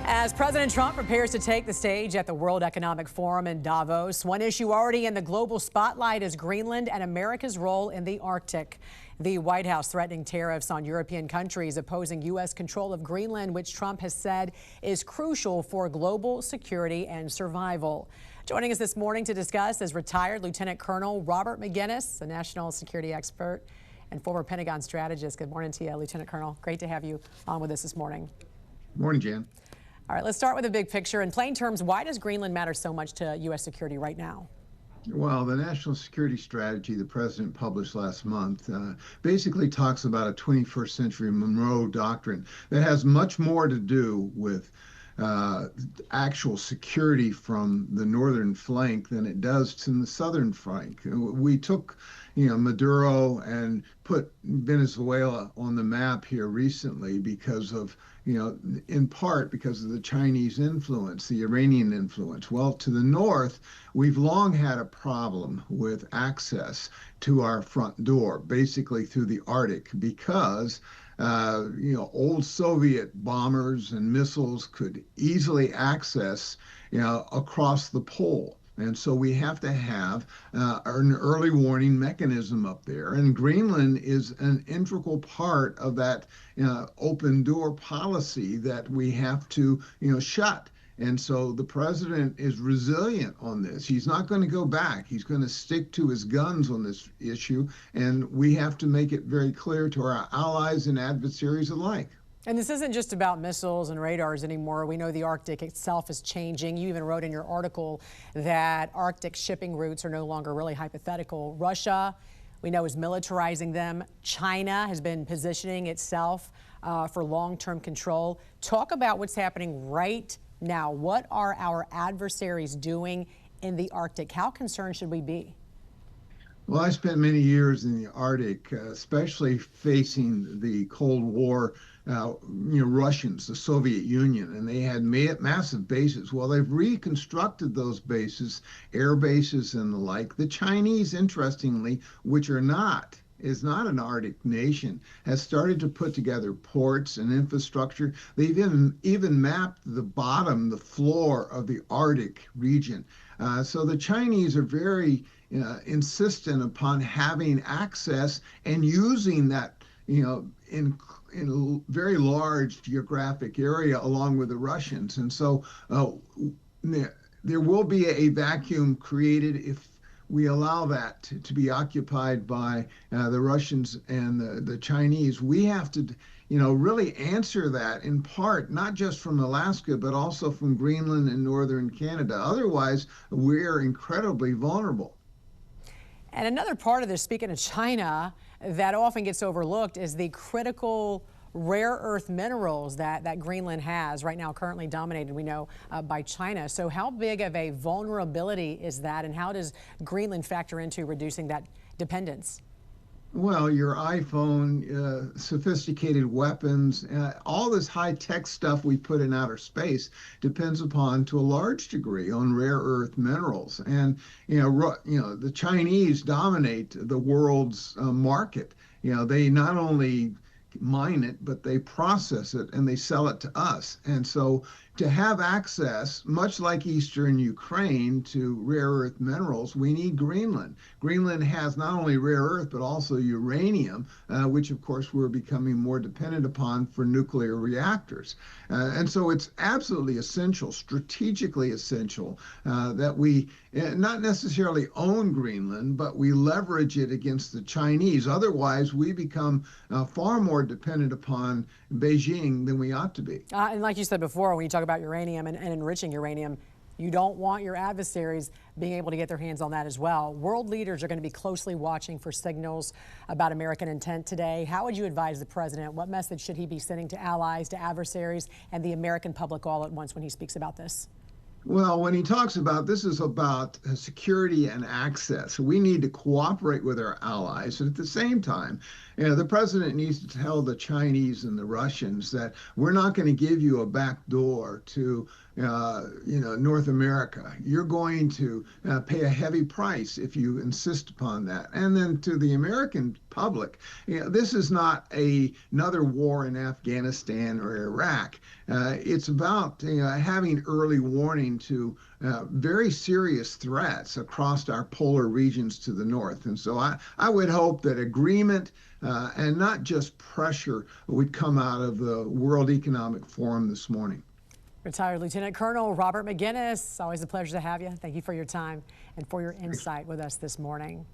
As President Trump prepares to take the stage at the World Economic Forum in Davos, one issue already in the global spotlight is Greenland and America's role in the Arctic. The White House threatening tariffs on European countries opposing U.S. control of Greenland, which Trump has said is crucial for global security and survival. Joining us this morning to discuss is retired Lieutenant Colonel Robert McGinnis, a national security expert and former Pentagon strategist. Good morning to you, Lieutenant Colonel. Great to have you on with us this morning. Good morning, Jan. All right, let's start with the big picture. In plain terms, why does Greenland matter so much to U.S. security right now? Well, the national security strategy the president published last month basically talks about a 21st century Monroe doctrine that has much more to do with actual security from the northern flank than it does in the southern flank. We took, Maduro and put Venezuela on the map here recently because of, in part because of the Chinese influence, the Iranian influence. Well, to the north, we've long had a problem with access to our front door, basically through the Arctic, because old Soviet bombers and missiles could easily access, across the pole. And so we have to have an early warning mechanism up there. And Greenland is an integral part of that open door policy that we have to, shut. And so the president is resilient on this. He's not going to go back. He's going to stick to his guns on this issue. And we have to make it very clear to our allies and adversaries alike. And this isn't just about missiles and radars anymore. We know the Arctic itself is changing. You even wrote in your article that Arctic shipping routes are no longer really hypothetical. Russia, we know, is militarizing them. China has been positioning itself for long-term control. Talk about what's happening right now. What are our adversaries doing in the Arctic? How concerned should we be? Well, I spent many years in the Arctic, especially facing the Cold War, Russians, the Soviet Union, and they had massive bases. Well, they've reconstructed those bases, air bases and the like. The Chinese, interestingly, which is not an Arctic nation, has started to put together ports and infrastructure. They've even mapped the floor of the Arctic region. So the Chinese are very insistent upon having access and using that, in a very large geographic area along with the Russians. And so there will be a vacuum created if we allow that to be occupied by the Russians and the Chinese. We have to, really answer that in part, not just from Alaska, but also from Greenland and northern Canada. Otherwise, we're incredibly vulnerable. And another part of this, speaking of China, that often gets overlooked is the critical rare earth minerals that Greenland has right now, currently dominated, we know, by China. So how big of a vulnerability is that, and how does Greenland factor into reducing that dependence? Well, your iPhone, sophisticated weapons, all this high-tech stuff we put in outer space depends upon, to a large degree, on rare earth minerals. And, the Chinese dominate the world's market. They not only mine it, but they process it and they sell it to us. And so to have access, much like Eastern Ukraine, to rare earth minerals, we need Greenland. Greenland has not only rare earth, but also uranium, which of course we're becoming more dependent upon for nuclear reactors. And so it's absolutely essential, strategically essential, that we not necessarily own Greenland, but we leverage it against the Chinese. Otherwise, we become far more dependent upon Beijing than we ought to be. And like you said before, when you talk about uranium and enriching uranium, you don't want your adversaries being able to get their hands on that as well. World leaders are going to be closely watching for signals about American intent today. How would you advise the president? What message should he be sending to allies, to adversaries, and the American public all at once when he speaks about this? Well, when he talks about this is about security and access, we need to cooperate with our allies. And at the same time, the president needs to tell the Chinese and the Russians that we're not going to give you a back door to North America. You're going to pay a heavy price if you insist upon that. And then to the American public. This is not another war in Afghanistan or Iraq. It's about having early warning to very serious threats across our polar regions to the north. And so I would hope that agreement and not just pressure would come out of the World Economic Forum this morning. Retired Lieutenant Colonel Robert McGinnis, always a pleasure to have you. Thank you for your time and for your insight with us this morning.